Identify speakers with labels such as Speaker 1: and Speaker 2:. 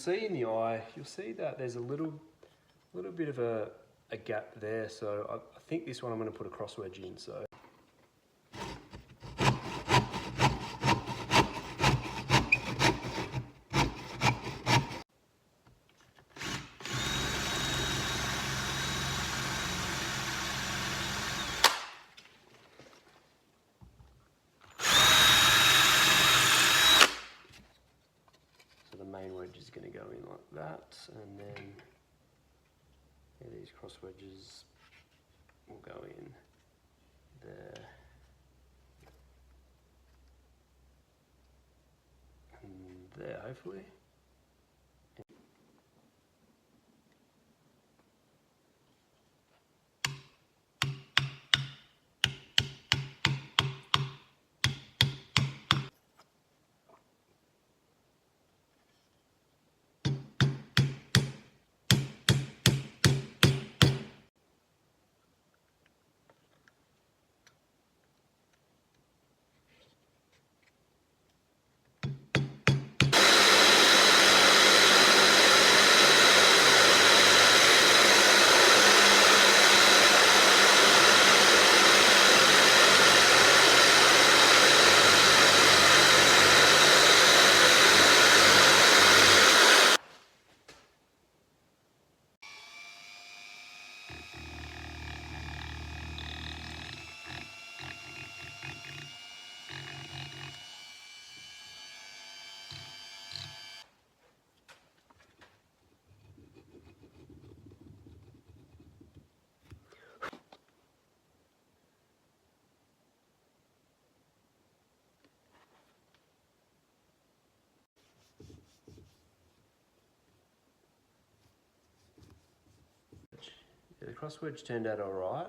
Speaker 1: See in the eye, you'll see that there's a little bit of a gap there. So I think this one I'm going to put a cross wedge in. So. Main wedge is going to go in like that, and then these cross wedges will go in there and there, hopefully. The cross wedge turned out all right.